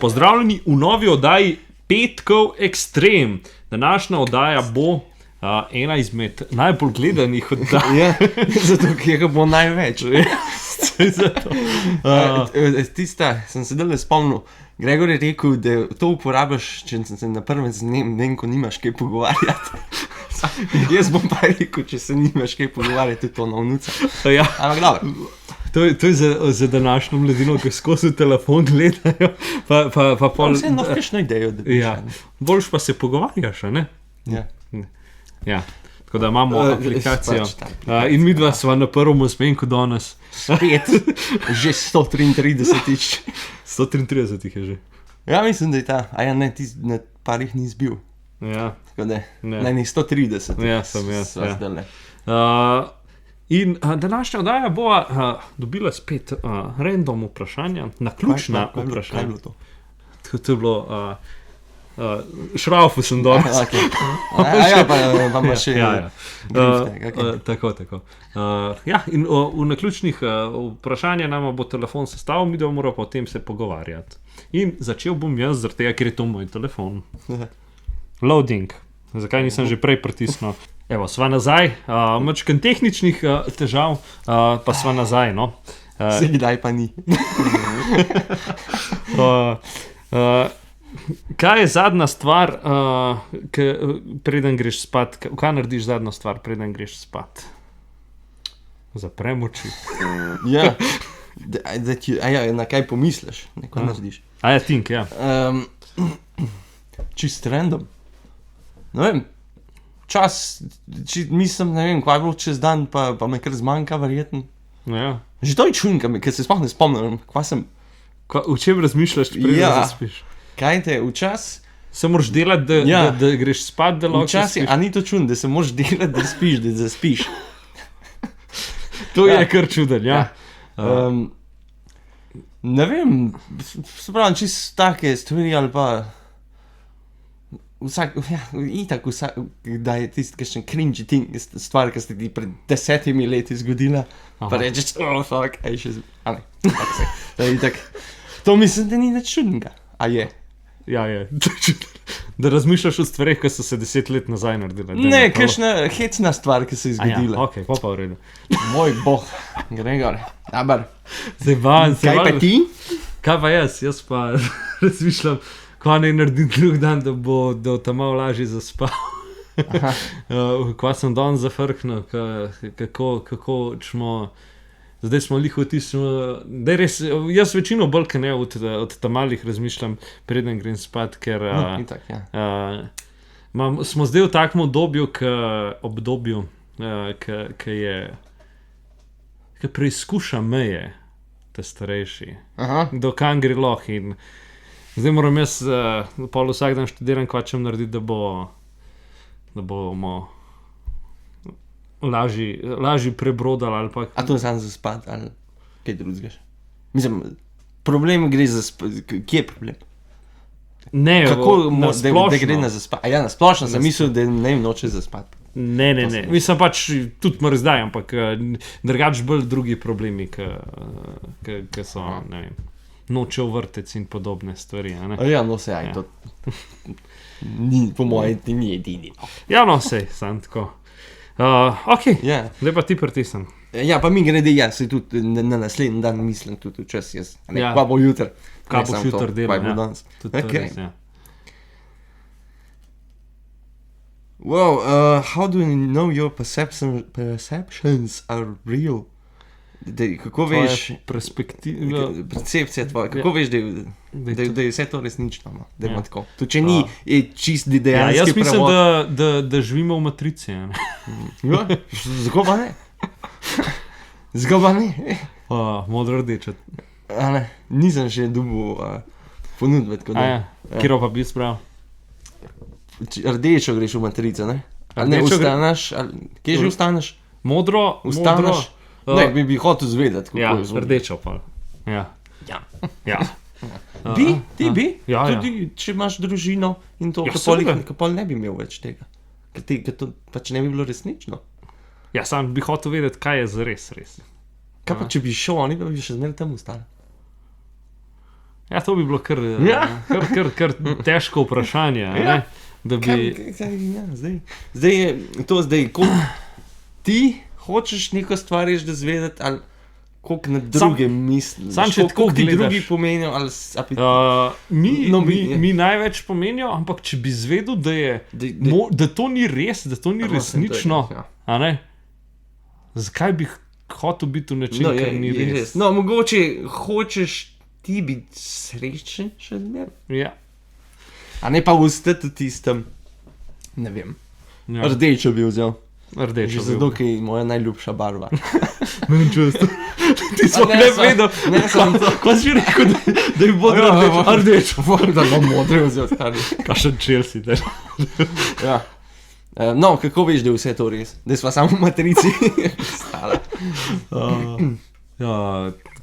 Pozdravljeni v novi oddaji Petkov Ekstrem. Današnja oddaja bo ena izmed najbolj gledanih oddaj. Ja, zato ker bo največ. Tista, sem se dale spomnil, Gregor je rekel, da to uporabiš, če se na prvem dnem, ko nimaš kaj pogovarjati. Jaz bom pa rekel, če se nimaš kaj pogovarjati, to na vnuca. Ja. Ampak dobro. To je za današnjo mladino, ki skozi telefon gledajo. Pa pol... Vse eno kakšno idejo, da bi boljš pa se pogovarjaš, a ne? Ja. Tako da imamo aplikacijo. In midva sva na prvem usmenku danes. Spet, že 133. 133 je že. Ja, mislim, da je ta. A ja, ne, ti na parih nisi bil. Ja. Tako da, ne, 130. Ja, sem jaz. In današnja oddaja bo dobila spet random vprašanja, naključna vprašanja. Kaj je bilo to? To je bilo... Šraufu sem danes. Ja, pa imaš še... Tako. In v naključnih vprašanja nama bo telefon sestavil, mi da mora potem se pogovarjati. In začel bom jaz, zaradi tega, ker je to moj telefon. Loading. Zakaj nisem že prej pritisnil? Evo, sva nazaj, mačken tehničnih težav, pa sva nazaj, no. Sedaj pa ni. Kaj je zadnja stvar, preden greš spat? Kaj narediš zadnjo stvar, preden greš spat? Zaprem oči. Ja, na kaj pomisliš, neko narediš. Think, ja. Čist random. Ne vem, mislim, ne vem, kaj je bilo čez dan, pa me kar zmanjka, verjetno. Ja. Že to je čujem, ker se sploh ne spomnim, kva sem... V čem razmišljaš, preden zaspiš? Kaj te, včas... Se moraš delati, da greš spat, da lahko zaspiš? A ni to čudno, da se moraš delati, da spiš, da zaspiš? To je kar čuden, ja. Ne vem, se pravim, čist take stvari ali pa... Itak, da je tisti kakšen cringy thing, stvar, ki ste ti pred 10 leti zgodila, pa rečeš, fuck, še itak. To mislim, da ni nič čudnega. A je? Ja, je. Da razmišljaš o stvareh, ki so se 10 let nazaj naredile. Ne, kakšna hecna stvar, ki se je zgodila. Ok, pa v redu. Moj bog, Gregor, dobar. Kaj pa ti? Kaj pa jaz? Jaz pa razmišljam, kaj ne naredim drug dan, da bo tam malo lažje zaspal. Kaj sem dan zafrknil, kako čmo... Zdaj smo liho da je res, jaz večino bolj, ne, od tam malih razmišljam, preden grem spat, ker smo zdaj v takem obdobju, ki preizkuša meje, te starejši, do kam gre lahko. In zdaj moram jaz pol vsak dan študiram, kva čem narediti, da bomo lažji prebrodali ali pa... A to je sam za spat ali kaj drugega? Mislim, problem gre za spat, kje je problem? Ne, kako na splošno. Da gre na zaspat? A ja, na splošno sem mislil, da ne noče zaspat. Ne. Mislim pač tudi mrzdaj, ampak drugač bolj drugi problemi, ki so, ne vem, noče v vrtec in podobne stvari. Ja, no se, to po mojem ti ni edini. Ja, no sej, sam tako. Ok, zdaj pa ti pritisnem. Ja, pa mi grede, ja, se tudi na naslednji dan mislim tudi včas jaz. Kva bo jutr. Kaj boš jutr delal, ja. Danes. Okay. Ja. Wow, how do you know your perceptions are real? Kako veš... Percepcija tvoja, kako veš, da je vse to resnično, no? Da ima tako. To, če ni čist dejanski prevod. Jaz mislim, da živimo v matrici. Ja, zgoba ne. Zgoba ne. Modro rdeče. Nisem še dobil ponudbe, tako da. Kjero pa bi spravil? Rdečo greš v matrico, ne? Ali ne ustaneš? Kje že ustaneš? Modro? Ustaneš? Ne, bi hotel zvedeti, kako je zvodno. Rdečo pa. Ja. Ti bi? Ja. Tudi, če imaš družino in to, kapol ne bi imel več tega. Ker to pač ne bi bilo resnično. Ja, sam bi hotel vedeti, kaj je zares res. Kaj pa, če bi šel, oni pa bi še zmeraj tam ostali? Ja, to bi bilo kar težko vprašanje. Ja. Da bi... Zdaj je to, koliko ti hočeš neko stvar reči, da zvedeti, ali koliko na druge misliš. Sam če tako ti gledaš. Drugi pomenijo, ali mi največ pomenijo, ampak če bi zvedel, da to ni res, da to ni resnično, a ne? Zakaj bi hotel biti v nečem, kar ni res? No, mogoče hočeš ti biti srečen še zmer. Ja. A ne pa ostati v tistem, ne vem, rdečo bi vzel. Rdečo bi zato, ker je moja najljubša barva. Meni čustvo. Ti so ne vedel. Ne, sem to. Pa si rekel, da bi bilo rdečo. Da bom modri vzel. Kakšen Chelsea. Ja. No, kako veš, da je vse to res? Da smo samo v matrici.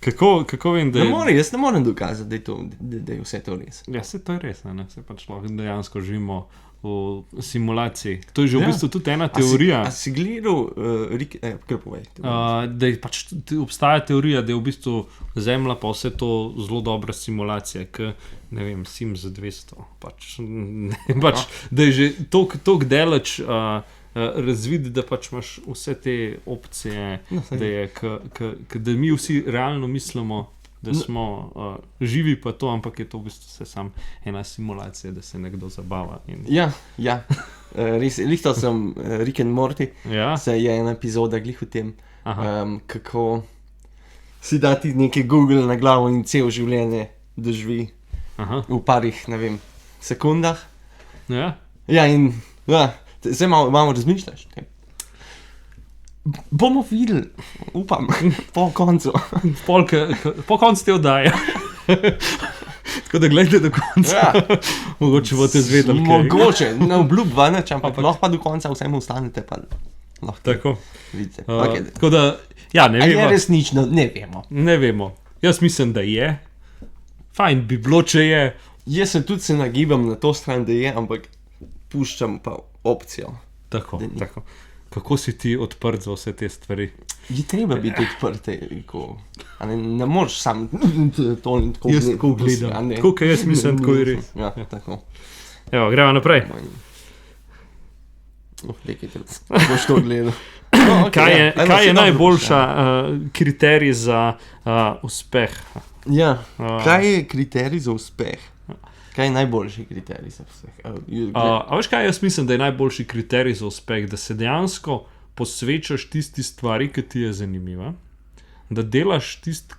Kako vem, da je... Jaz ne morem dokazati, da je vse to res. Ja, se to je res, ne? Se pač lahko dejansko živimo v simulaciji. To je že v bistvu tudi ena teorija. A si gledal, kar povej? Da je pač obstaja teorija, da je v bistvu Zemlja pa vse to zelo dobra simulacija, k, ne vem, Sims 200. Da je že toliko daleč razvidi, da pač imaš vse te opcije, da je, da mi vsi realno mislimo, da smo živi pa to, ampak je to v bistvu vse sam ena simulacija, da se nekdo zabava. Ja. Res, lihtal sem Rick and Morty, se je ena epizoda glih v tem, kako si dati nekaj Google na glavo in cel življenje doživi v parih, ne vem, sekundah. Ja, in zdaj malo razmišljaš. Bomo videli, upam, po koncu. Po koncu te oddaje. Tako da gledajte do konca. Ja. Mogoče boste zvedeli. Mogoče, ne obljubva nič, ampak lahko pa do konca vsem ostanete, pa lahko tako vidite. Tako da, ja, ne vemo. A je resnično, ne vemo. Ne vemo. Jaz mislim, da je. Fajn bi bilo, če je. Jaz se nagibam na to stran, da je, ampak puščam pa opcijo. Tako. Kako si ti odprt za vse te stvari? Je treba biti odprt, ne moreš sam to tako gledam. Tako, kaj jaz mislim, tako je res. Ja, tako. Evo, gremo naprej. Boš to gledal. Kaj je najboljša kriterij za uspeh? Ja, kaj je kriterij za uspeh? Kaj je najboljši kriterij za uspeh? A veš kaj, jaz mislim, da je najboljši kriterij za uspeh, da se dejansko posvečaš tisti stvari, ki ti je zanimiva, da delaš tisto,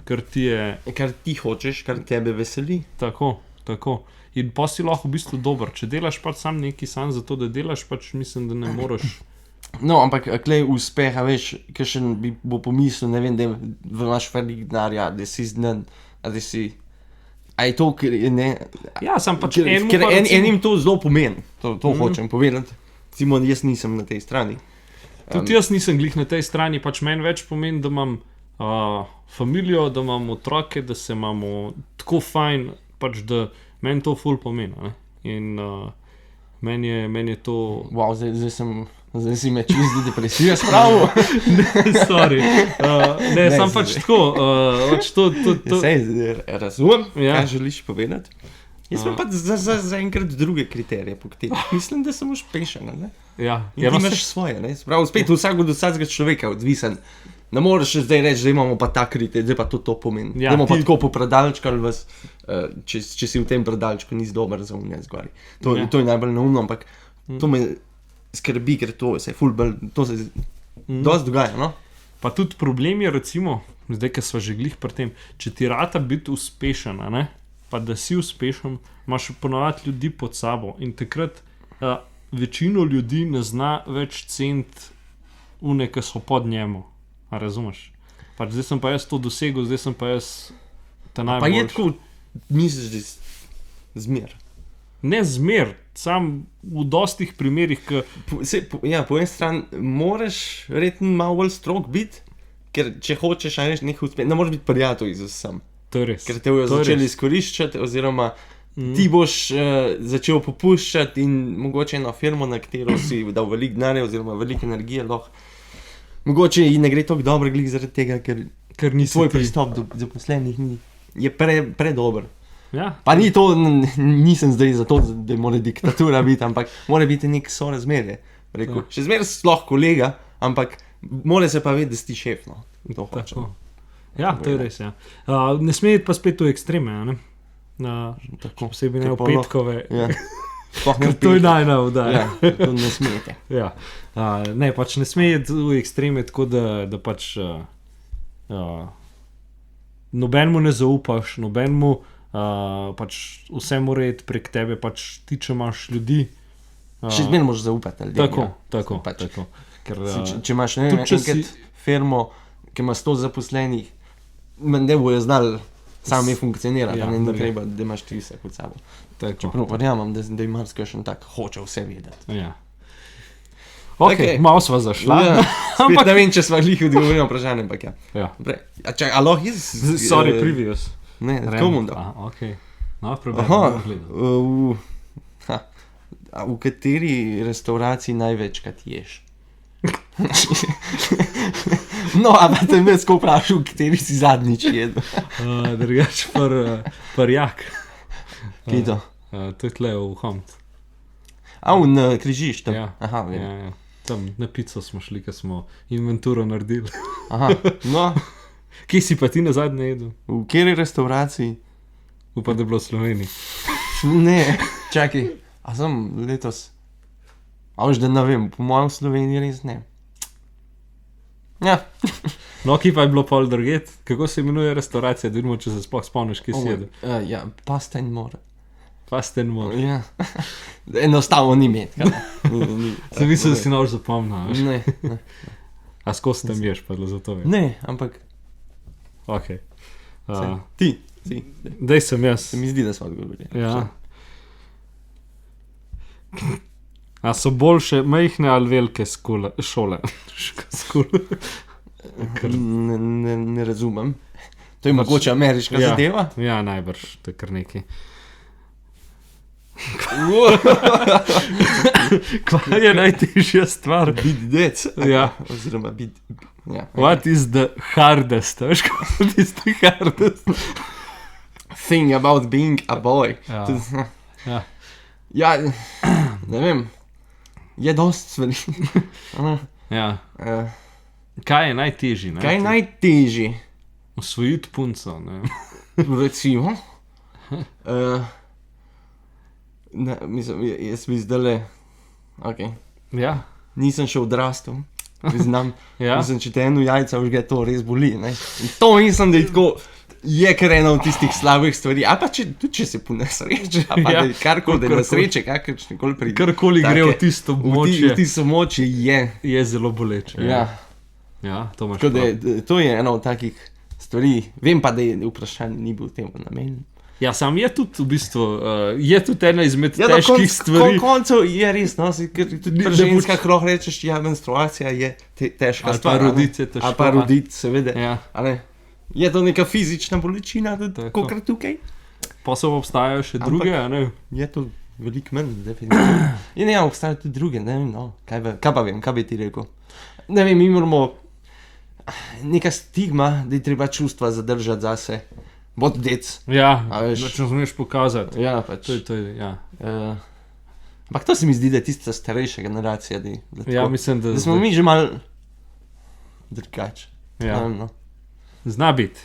kar ti je... Kar ti hočeš, kar tebe veseli. Tako. In pa si lahko v bistvu dober. Če delaš pač sam neki sam za to, da delaš, pač mislim, da ne moreš... No, ampak klej uspeha, veš, kakšen bo pomislil, ne vem, da imaš velik denarja, da si znan, da si... A je to, ker ne... Ja, sam pač ker enim to zelo pomeni. To hočem povedati. Simon, jaz nisem na tej strani. Tudi jaz nisem glih na tej strani, pač meni več pomeni, da imam familijo, da imam otroke, da se imamo tako fajn, pač da meni to ful pomeni. Ne? In meni je to... Wow, zdaj si me čizdi depresijo spravo. Sorry. Ne, sam pač tako. Razumem, kaj želiš povedati. Jaz sem pa za enkrat druge kriterije poktel. Mislim, da sem uspešen, ne? Ja. In ti imaš svoje, ne? Spravo, spet vsak od vsakega človeka odvisen. Ne moreš še zdaj reči, da imamo pa ta kriterij, zdaj pa to pomeni. Da imamo pa tako popredalčkali vas, če si v tem predalčku nisi dober za unje zgori. To je najbolj neumno, ampak to me skrbi, ker to se dosti dogaja, no? Pa tudi problem je, recimo, zdaj, ker sva že glih pri tem, če ti rata biti uspešen, ne? Pa da si uspešen, imaš ponavadi ljudi pod sabo in takrat večino ljudi ne zna več ceniti une, ki so pod njemu. A razumeš? Pač zdaj sem pa jaz to dosegel, zdaj sem pa jaz ta najboljši. Pa je tako, misliš, da zmer? Ne zmer, sam v dostih primerih, po eni strani moraš reten malo bolj strog biti, ker če hočeš nekaj uspeti, ne moreš biti prijatelj z vsem. To je res. Ker te bojo začeli izkoriščati, oziroma ti boš začel popuščati in mogoče eno firmo, na katero si dal veliko denarja oziroma veliko energije, lahko Mogoče ji ne gre tako dobro glih zaradi tega, ker nisi tvoj ti. pristop do zaposlenih je predober. Ja. Pa ni to, nisem zdaj za to, da mora diktatura biti, ampak mora biti nek sorazmerje. Rekel, še zmeraj sploh kolega, ampak mora se pa vedeti, da si ti šef, no. To hočem. Ja, to je res, ja. Ne sme iti pa spet v ekstreme, ne? Tako. Posebej ne v Ker pa petkove. Ja. Sploh ne v To je petih. najnov, da. Ja, to ne smete. Ja. Ne, pač ne sme iti v ekstreme tako, da pač nobenemu ne zaupaš, nobenemu pač vse mora iti prek tebe, pač ti, če imaš ljudi. Še zmeraj moraš zaupati ljudem. Tako. Ker, če imaš enkrat firmo, ki ima 100 zaposlenih, ne bojo znali sami funkcionirati, ne treba, da imaš 30 pod sabo. Čeprav verjamem, da imaš kakšen tak, hoče vse vedeti. Ja. Ok, malo sva zašla. Ja, spet ne vem, če sva glih odgovorila vprašanje, ampak ja. Ja. Čakaj, a lahko jaz... Sorry, previous. Ne, tako bom dal. Ok. No, preberem. A v kateri restauraciji največkrat ješ? No, ampak te me sko vprašal, v kateri si zadnjič jedel. Drugač parjak. Kaj to? To je tle v Homt. Na križiš tam? Ja. Aha, vem. Ja. Tam na pico smo šli, ker smo inventuro naredili. Aha, no. Kje si pa ti na zadnje jedel? V kateri restauraciji? Upam, da je bilo v Sloveniji. Ne, čakaj, a sem letos... A veš, da ne vem, po mojem v Sloveniji res ne. Ja. No, ki pa je bilo pol druget? Kako se imenuje restauracija, da vidimo, če se sploh spomniš, kje si jedel? Ja, Pasta and More. Pasta and More. Ja. Enostavno ni med. Sem mislil, da si noč zapomnil. Ne. A skozi tam ješ, pa zato vem. Ne, ampak... Ok. Ti. Dej sem jaz. Se mi zdi, da so odgovorili. Ja. A so boljše majhne ali velike šole? Ne razumem. To je mogoče ameriška zadeva? Ja, najbrž, to je kar nekaj. Kaj je najtežja stvar? Biti dec. Ja. Oziroma biti... Ja. What is the hardest? What is the hardest? Thing about being a boy. Ja. Ja, ne vem. Je dost stvari. Ja. Kaj je najtežji? Kaj je najtežji? Osvojiti punco, ne? Recimo. Mislim, jaz bi zdajle... Ok. Ja. Nisem še odrastel. Priznam. Ja. Mislim, če te eno jajca užge, to res boli, ne? In to mislim, da je tako... Je kar ena od tistih slabih stvari, ali pa tudi če se ponesreče, ali pa karkoli, da je nesreče, kakršnekoli pride. Karkoli gre v tisto območje. V tisto območje je zelo boleče. Ja, to imaš prav. To je ena od takih stvari, vem pa, da je vprašanje ni bil temu namenjen. Ja, sam je tudi v bistvu, je tudi ena izmed težkih stvari. Na koncu je res, no, ker tudi pri ženskah lahko rečeš, ja, menstruacija je težka stvar. Ali pa roditi, seveda. Ja. Je to neka fizična bolečina, kakor tukaj? Pa so obstajajo še druge, a ne? Je to veliko manj, definitivno. In ja, obstajajo tudi druge, ne vem, no. Kaj pa vem, kaj bi ti rekel? Ne vem, mi moramo neka stigma, da je treba čustva zadržati zase. Bod dec. Ja, če razumeš pokazati. Ja, pač. To je, ja. Ampak to se mi zdi, da je tista starejša generacija, ja, mislim, da smo mi že malo drugače. Ja. No. Zna biti.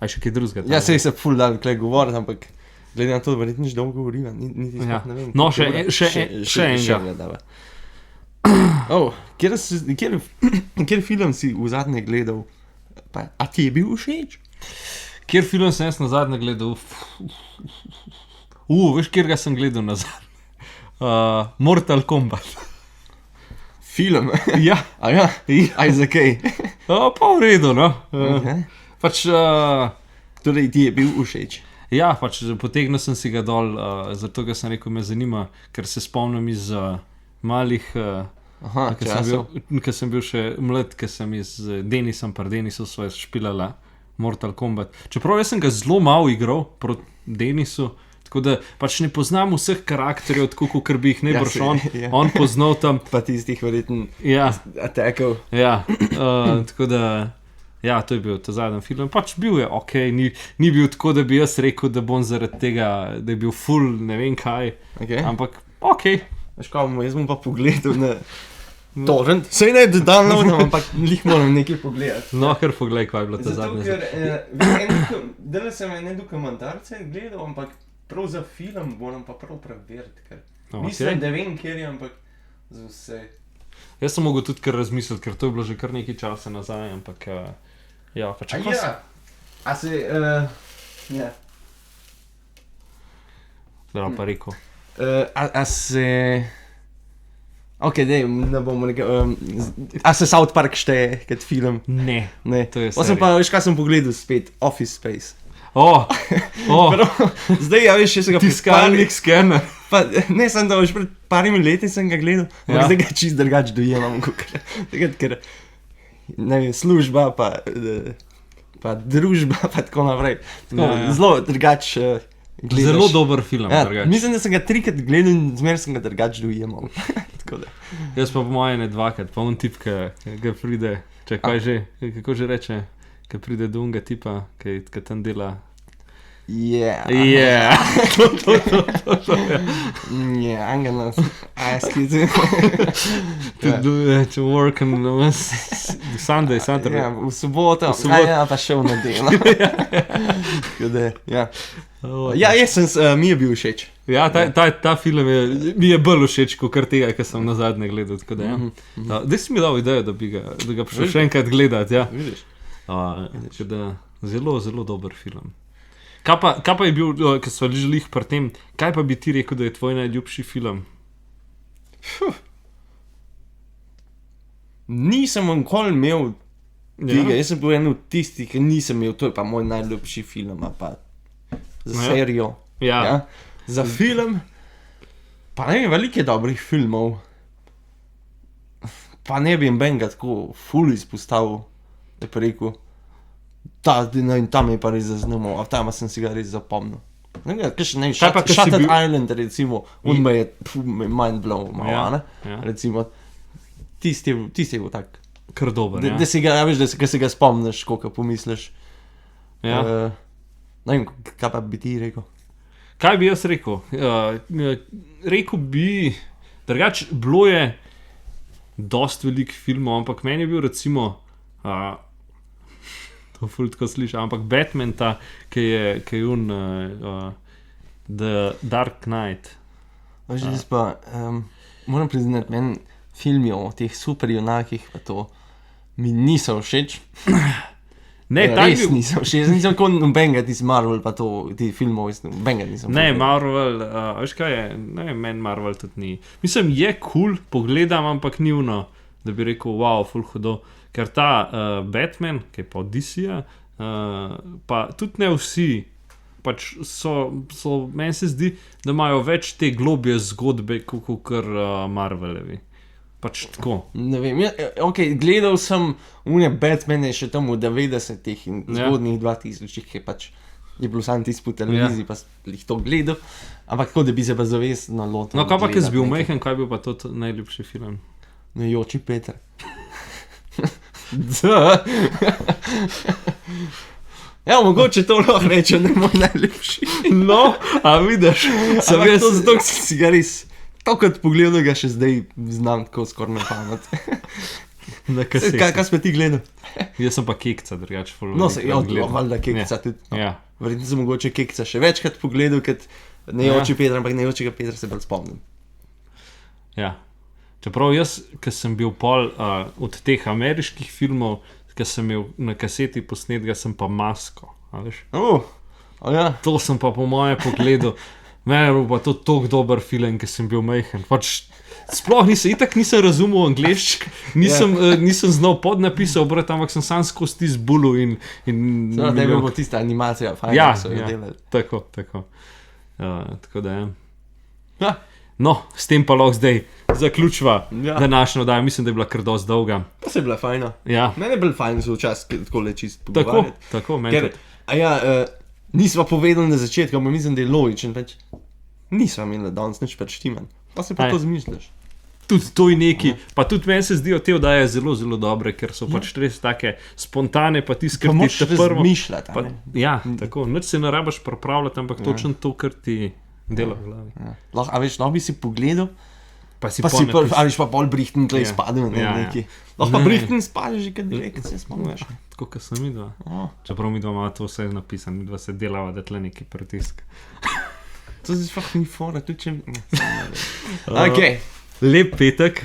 A še kaj drugega? Ja, sej se ful dan tukaj govoriti, ampak glede na to, da verjetno nič dolgo govoriva, niti sploh ne vem. No, še enega. Kjer film si v zadnje gledal? A ti je bil všeč? Kjer film sem jaz na zadnje gledal? Veš, kjer ga sem gledal na zadnje? Mortal Kombat. Film? Ja. A ja? Aj za kaj? Pa v redu, no. Pač... Torej ti je bil všeč? Ja, pač potegnil sem si ga dol, zato ga sem rekel, me zanima, ker se spomnim iz malih... Ker sem bil še mlad, ker sem z Denisom sva špilala Mortal Kombat. Čeprav jaz sem ga zelo malo igral proti Denisu, tako da pač ne poznam vseh karakterjev, tako kot bi jih najbrž on poznal tam. Pa tistih verjetno atakov. Ja, tako da, ja, to je bil ta zadnji film. Pač bil je ok, ni bil tako, da bi jaz rekel, da bom zaradi tega, da je bil full, ne vem kaj, ampak ok. Veš kaj, jaz bom pa pogledal na torrent. Sej ne dodaljno, ampak njih moram nekaj pogledati. No, ker pogledaj, kaj je bilo ta zadnja. Zato, ker danes sem ene dokumentarce gledal, ampak prav za film moram pa prav preveriti, ker mislim, da vem, kjer je, ampak za vse. Jaz sem mogel tudi kar razmisliti, ker to je bilo že kar nekaj časa nazaj, ampak ja, pa čakaj. A se, ja. Da, pa rekel. A se... Ok, ne bomo nekaj... A se South Park šteje kot film? Ne, to je serija. Osem pa, veš kaj sem pogledal spet? Office Space. Zdaj, ja, veš, še se ga... Tiskalnik skener. Ne, sem da, veš, pred parimi leti sem ga gledal, ampak zdaj ga čist drugač dojemam, ker, ne vem, služba, pa družba, pa tako naprej. Zelo drugač... Zelo dober film. Mislim, da sem ga 3krat gledal in zmer sem ga drugač dojemal. Jaz pa po moje ne 2krat, pa on tip, ki pride, kaj že, kako že reče, ki pride do unga tipa, ki tam dela. Yeah. I'm gonna ask you to work on Sunday, Saturday. Ja, v soboto, pa še v nedeljo. Ja, mi je bil všeč. Ja, ta film mi je bolj všeč, kot kar tega, kar sem nazadnje gledal. Zdaj si mi dal idejo, da ga prišel še enkrat gledati. Ja. Zelo, zelo dober film. Kaj pa je bil, ker so želi jih pri tem, kaj pa bi ti rekel, da je tvoj najljubši film? Nisem nikoli imel tega, jaz sem bil en od tistih, ki nisem imel, to je pa moj najljubši film, pa za serijo. Ja. Za film, pa ne vem, veliko je dobrih filmov, pa ne bi benga tako ful izpostavil, da bi rekel, tam je pa res zaznamo, a tam sem si ga res zapomnil. Shutter Island, recimo, on me je mind blow malo, recimo, tisti je bil tak. Kar dober, ja. Da si ga, veš, da si ga spomniš, koliko pomisliš. Ja. Ne vem, kaj pa bi ti rekel? Kaj bi jaz rekel? Rekel bi, drugač, bilo je dost velik filmov, ampak meni je bil recimo, to ful tako sliša, ampak Batman ta, ki je on The Dark Knight. Veš, pa, moram priznati, meni filmi o teh superjunakih pa to mi niso všeč. Ne, res nisem všeč. Nisem kot nobenega tisti Marvel pa to, ti filmov, nobenega nisem. Ne, Marvel, veš kaj je, ne, meni Marvel tudi ni. Mislim, je cool, pogledam, ampak ni ono, da bi rekel, wow, ful hudo. Ker ta Batman, ki je pa Odyssey, pa tudi ne vsi, pač meni se zdi, da imajo več te globje zgodbe, kot Marvelevi. Pač tako. Ne vem, ok, gledal sem une Batmane še tam v 90-ih in zgodnjih 2000-ih, ki pač je bilo sam tisti po televiziji, pa jih to gledal, ampak tako, da bi se pa zavestno lotil. No, kaj pa, ki si bil mehen, kaj bil pa to najljubši film? Joči Peter. Ja, mogoče to lahko reče, da je moj najljubši. No, a vidiš, ampak to zato, ker si ga res to kot pogledal, ga še zdaj znam tako skoraj na pamet. Kaj smo ti gledal? Jaz sem pa Kekca, drugače. No, valjda Kekca tudi. Verjetno sem mogoče Kekca še večkrat pogledal, kot ne Joči Petra, ampak ne Jočega Petra se bolj spomnim. Ja. Čeprav jaz, ki sem bil pol od teh ameriških filmov, ki sem imel na kaseti posnetega, sem pa Masko. To sem pa po moje pogledal. Mene je pa to toliko dober film, ki sem bil majhen. Pač sploh itak nisem razumel angleščine, nisem znal podnapisov brati, ampak sem sam skozi tisti bulu in da je bila tista animacija, fajn, ja, so jo delali. Tako. Tako da je. Ja. No, s tem pa lahko zdaj zaključiva današnjo oddajo. Mislim, da je bila kar dosti dolga. Pa se je bila fajna. Ja. Mene je bilo fajn se včasih tako le čist pogovarjati. Tako, meni. nisva povedali na začetku, ampak mislim, da je logičen, pač nisva imela danes nič pač štiman. Pa se pa to zmišljaš. Tudi to je neki, pa tudi meni se zdijo te oddaje zelo, zelo dobre, ker so pač res take spontane, pa ti skrbi te prvo. Razmišljati. Ja, tako, nič se ne rabaš pripravljati, ampak točno to, kar ti dela v glavi. A veš, lahko bi si pogledal, pa si veš pa pol Brihten tlej spadil na neki. Lahko pa Brihten spade že kad direkt, se spomniš. Tako, kot sem midva. Čeprav midva ima to vse napisano, midva se delava, da tle neki pritisk. To se sploh ni fora, tudi če... Ok. Lep petek,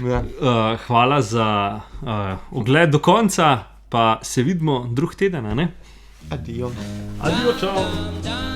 hvala za ogled do konca, pa se vidimo drug teden, ne? Adijo. Adijo, čau.